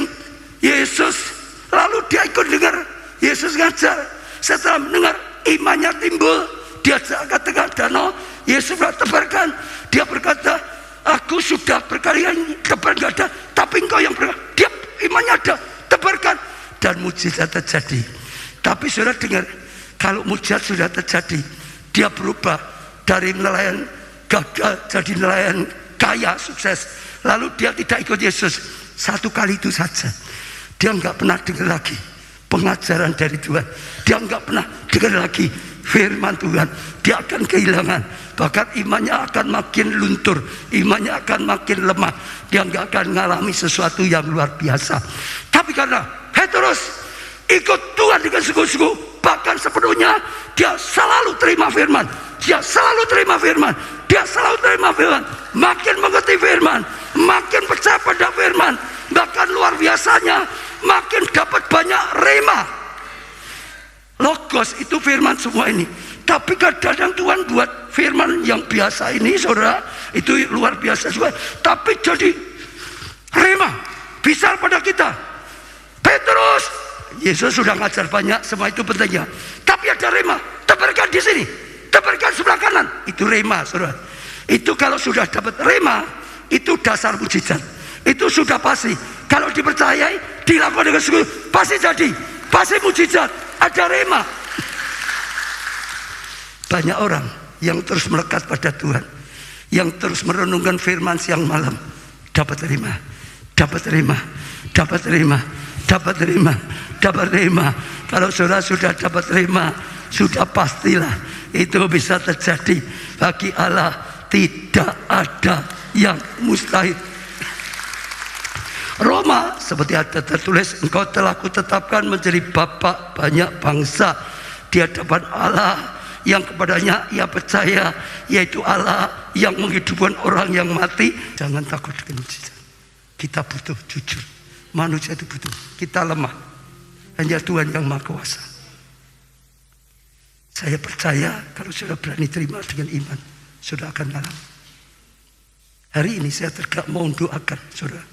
Yesus, lalu dia ikut dengar Yesus ngajar. Setelah mendengar, imannya timbul, dia ke tengah danau, Yesus tebarkan, dia berkata, aku sudah berkali-kali tebar gak ada, tapi engkau yang berkata, dia imannya ada, tebarkan, dan mujizat terjadi. Tapi saudara dengar, kalau mujizat sudah terjadi, dia berubah dari nelayan gagal jadi nelayan kaya, sukses. Lalu dia tidak ikut Yesus, satu kali itu saja. Dia nggak pernah dengar lagi pengajaran dari Tuhan. Dia nggak pernah dengar lagi firman Tuhan. Dia akan kehilangan, bahkan imannya akan makin luntur, imannya akan makin lemah. Dia nggak akan mengalami sesuatu yang luar biasa. Tapi karena Petrus ikut Tuhan dengan sungguh-sungguh, bahkan sepenuhnya, dia selalu terima firman. Dia selalu terima firman. Dia selalu terima firman. Makin mengerti firman, makin percaya pada firman, bahkan luar biasanya makin dapat banyak rema. Logos itu firman semua ini. Tapi kadang-kadang Tuhan buat firman yang biasa ini, saudara, itu luar biasa juga, tapi jadi rema bisa pada kita. Petrus, Yesus sudah ngajar banyak, semua itu pentingnya. Tapi ada rema, tebarkan di sini, tebarkan sebelah kanan, itu rema, saudara. Itu kalau sudah dapat rema, itu dasar mujizat. Itu sudah pasti. Kalau dipercayai, dilakukan dengan sungguh, pasti jadi, pasti mujizat. Ada rema. Banyak orang yang terus melekat pada Tuhan, yang terus merenungkan firman siang malam, dapat rema, dapat rema, dapat rema, dapat rema, dapat rema. Kalau saudara sudah dapat rema, sudah pastilah itu bisa terjadi. Bagi Allah tidak ada yang mustahil. Roma seperti ada tertulis, engkau telah kutetapkan menjadi bapa banyak bangsa di hadapan Allah yang kepadanya ia percaya, yaitu Allah yang menghidupkan orang yang mati. Jangan takut dengan mujizat. Kita butuh jujur, manusia itu butuh, kita lemah, hanya Tuhan yang maha kuasa. Saya percaya kalau sudah berani terima dengan iman, sudah akan ngalah. Hari ini saya tegak mau doakan saudara,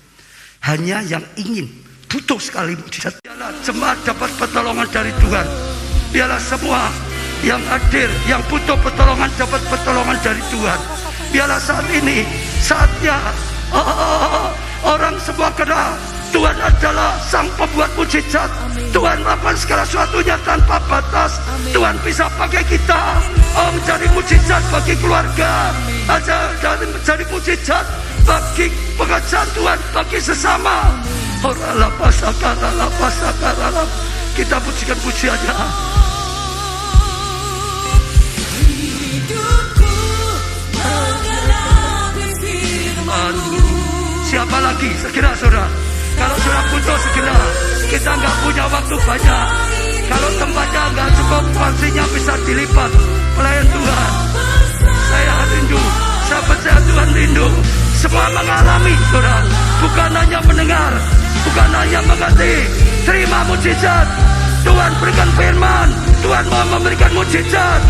hanya yang ingin butuh sekali mujizat, biarlah jemaat dapat pertolongan dari Tuhan. Biarlah semua yang hadir, yang butuh pertolongan, dapat pertolongan dari Tuhan. Biarlah saat ini saatnya orang semua kenal Tuhan adalah sang pembuat mujizat. Tuhan melakukan segala sesuatunya tanpa batas. Tuhan bisa pakai kita menjadi mujizat bagi keluarga, menjadi mujizat bagi pekerjaan Tuhan, bagi sesama. Kita pujikan pujiannya. Siapa lagi? Segera saudara. Kalau saudara butuh segera. Kita nggak punya waktu banyak. Kalau tempatnya nggak cukup, porsinya bisa dilipat. Pelayan Tuhan, saya rindu. Saya percaya Tuhan rindu. Semua mengalami saudara, bukan hanya mendengar, bukan hanya mengerti. Terima mujizat. Tuhan berikan firman, Tuhan mau memberikan mujizat.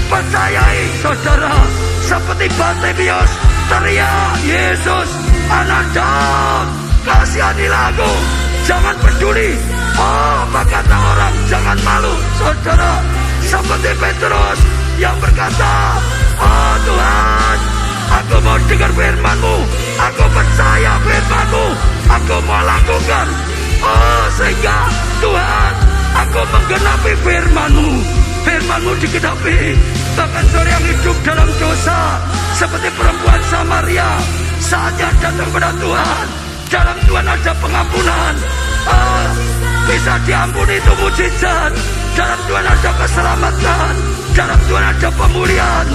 Percayai saudara, seperti Bartimeus teriak, Yesus anak Daud, kasihanilah aku. Jangan peduli apa kata orang, jangan malu saudara. Seperti Petrus yang berkata, oh Tuhan, aku mau dengar firman-Mu, aku percaya firman-Mu, aku mau lakukan. Oh sehingga Tuhan, aku menggenapi firman-Mu. Firman-Mu digenapi. Bahkan seorang yang hidup dalam dosa seperti perempuan Samaria, saatnya datang kepada Tuhan. Dalam Tuhan ada pengampunan, bisa diampuni itu mujizat. Dalam Tuhan ada keselamatan, dalam Tuhan ada pemulihan.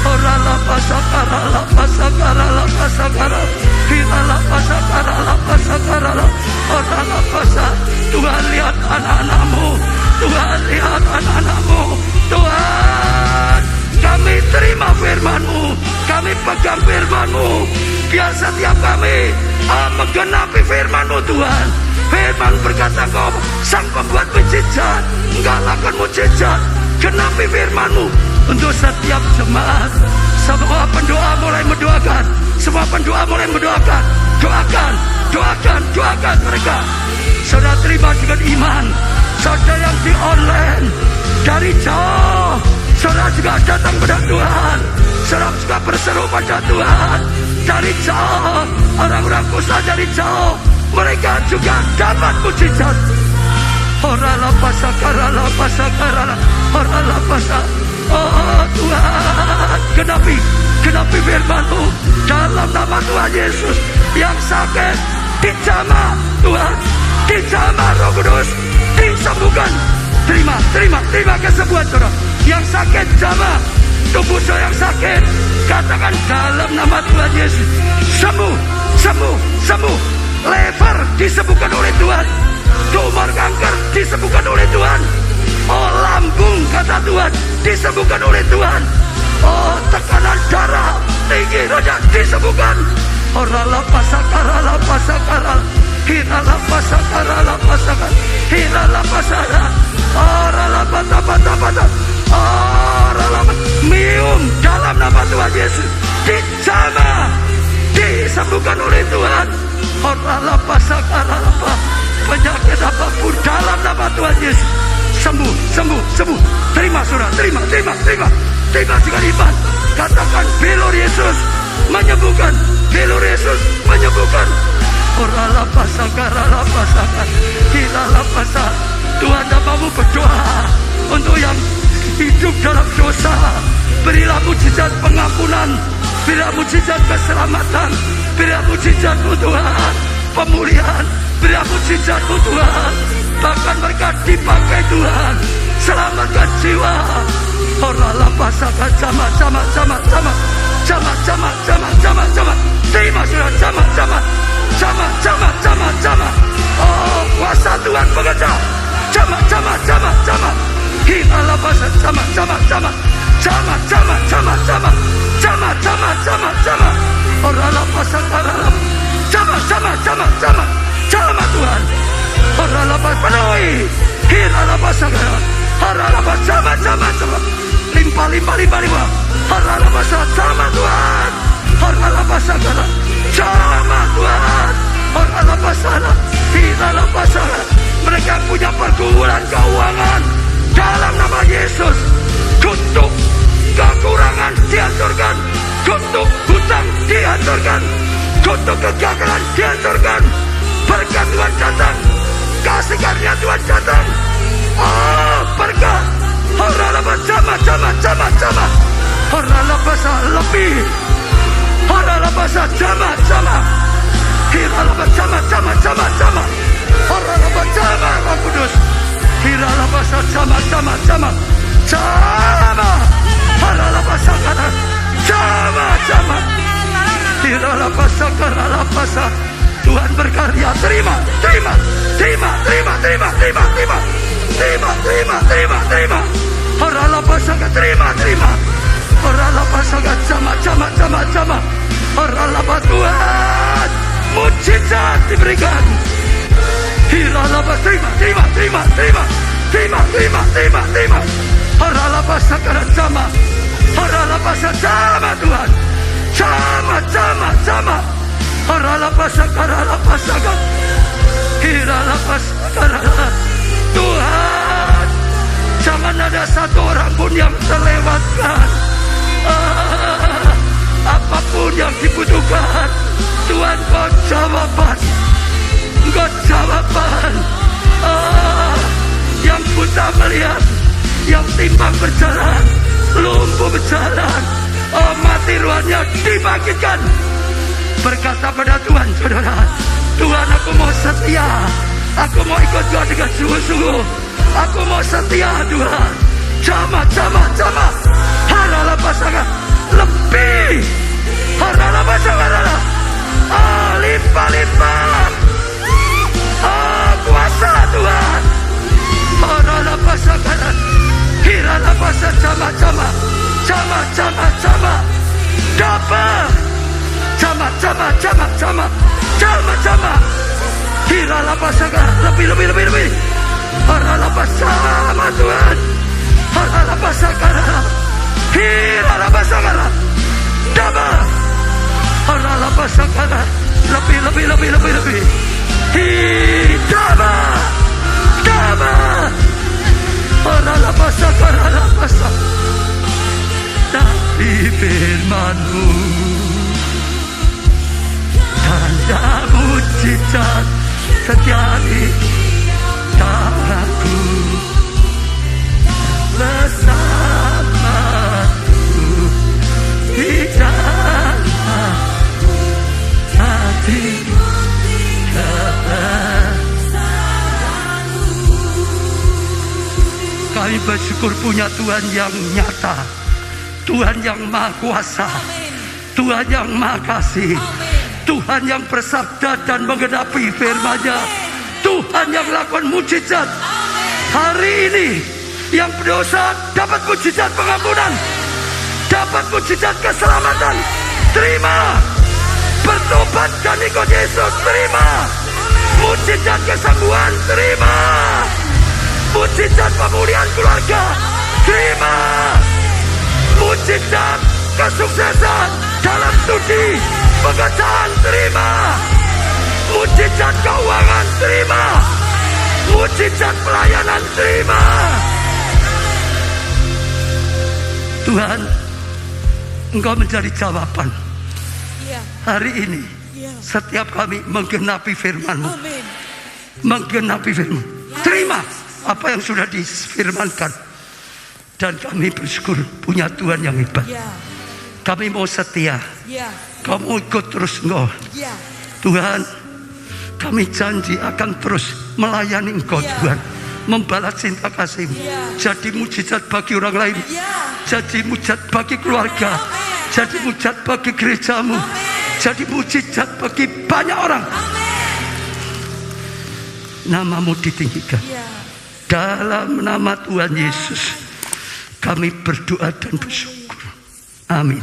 Orala pasakara la pasakara la pasakara, hirala pasakara la pasakara la. Orala pasak. Tuhan lihat anak-anakmu, Tuhan lihat anak-anakmu. Tuhan, kami terima firman-Mu, kami pegang firman-Mu. Biar setiap kami menggenapi firman-Mu Tuhan. Firman berkata Kau sang pembuat mujizat, Engkau lakukan mujizat. Genapi firman-Mu untuk setiap jemaat. Semua pendoa mulai mendoakan, semua pendoa mulai mendoakan. Doakan, doakan, doakan mereka. Saudara terima dengan iman. Saudara yang di online dari jauh, saudara juga datang pada Tuhan. Saudara juga berseru pada Tuhan. Dari jauh, orang-orang kusa dari jauh, mereka juga dapat mujizat. Orala pasakarala pasakarala, orala pasak. Oh Tuhan, genapi firman-Mu dalam nama Tuhan Yesus. Yang sakit dijamah Tuhan, dijamah Roh Kudus, disembuhkan. Terima kesembuhan saudara. Yang sakit jamah, tubuh saudara yang sakit, katakan dalam nama Tuhan Yesus. Sembuh. Lever disembuhkan oleh Tuhan. Tumor kanker disembuhkan oleh Tuhan. Oh lambung kata Tuhan disembuhkan oleh Tuhan. Oh tekanan darah tinggi rendah disembuhkan. Orala pasakara pasakara, hirala pasakara pasakara, hirala pasakara. Orala bata. Orala mium dalam nama Tuhan Yesus. Dijamah, disembuhkan oleh Tuhan. Orala pasakara apa, penyakit apapun dalam nama Tuhan Yesus. Sembuh. Terima saudara, terima dengan iman. Katakan belur Yesus menyembuhkan, belur Yesus menyembuhkan. Orala pasakara pasakara, hirala pasak. Tuhan namamu berdoa untuk yang hidup dalam dosa. Berilah mujizat pengampunan, berilah mujizat keselamatan, berilah mujizat-Mu Tuhan, pemulihan, berilah mujizat-Mu Tuhan. Bahkan mereka dipakai Tuhan, selamatkan jiwa. Orala pasaka sama. Terima saudara sama. Oh kuasa Tuhan bekerja. Sama. Hirala pasaka sama. Orala pasaka sama Tuhan. Orala pasaka penuhi. Hirala pasaka. Orala pasaka sama. Limpah. Orala pasaka sama Tuhan. Orala pasaka sama Tuhan. Orala pasaka. Hirala pasaka. Mereka punya pergumulan keuangan dalam nama Yesus. Kutuk kekurangan dihancurkan, kutuk hutang dihancurkan, kutuk kegagalan dihancurkan. Berkat Tuhan datang, kasih karunia Tuhan datang. Oh berkat. Orala sama. Orala pasal lebih. Orala pasal sama. Hirala sama. Orala pasal Roh Kudus. Hirala pasal sama. Orala pasal sama. Hirala pasal. Tuhan berkarya. Terima. Orala pasal terima. Orala pasal sama. Orala Tuhan mujizat diberikan. Hirala terima. Orala pasal sama. Orala pasal sama Tuhan. Sama. Orala pasal hirala pasal. Tuhan, jangan ada satu orang pun yang terlewatkan. Apapun yang dibutuhkan, Tuhan Kau jawaban. Yang buta melihat, yang timpang berjalan, lumpuh berjalan. Oh mati ruannya dibangkitkan. Berkata pada Tuhan, saudara, Tuhan aku mau setia Aku mau ikut Tuhan dengan sungguh-sungguh. Aku mau setia Tuhan. Jama. Harala pasangan lebih. Harala pasangan. Limpah. Kuasa Tuhan. Harala pasangan. Hirala pasangan. Jama. Dapat. Jama. Hirala pasangan. Lebih. Harala pasangan Tuhan. Harala pasangan. Hirala pasangan. Dapat. Harala pasangan. Lebih. Dama. Harala pasangan. Tapi firman-Mu tanda mujizat terjadi tanganku bersamaku di dalam hatiku. Kami bersyukur punya Tuhan yang nyata, Tuhan yang maha kuasa, Tuhan yang maha kasih, Tuhan yang bersabda dan menggenapi firman-Nya, Tuhan yang melakukan mujizat. Hari ini yang berdosa dapat mujizat pengampunan, dapat mujizat keselamatan. Terima. Bertobat dan ikut Yesus. Terima. Mujizat kesembuhan. Terima. Mujizat pemulihan keluarga. Terima. Mujizat kesuksesan dalam studi pekerjaan. Terima. Mujizat keuangan. Terima. Mujizat pelayanan. Terima. Tuhan, Engkau menjadi jawaban hari ini. Setiap kami menggenapi firman-Mu, menggenapi firman. Terima apa yang sudah difirmankan. Dan kami bersyukur punya Tuhan yang hebat. Kami mau setia. Kamu ikut terus Engkau. Tuhan, kami janji akan terus melayani Engkau Tuhan, membalas cinta kasih-Mu. Jadi mujizat bagi orang lain, jadi mujizat bagi keluarga, jadi mujizat bagi gereja-Mu, jadi mujizat bagi banyak orang. Nama-Mu ditinggikan. Dalam nama Tuhan Yesus kami berdoa dan bersyukur. Amin.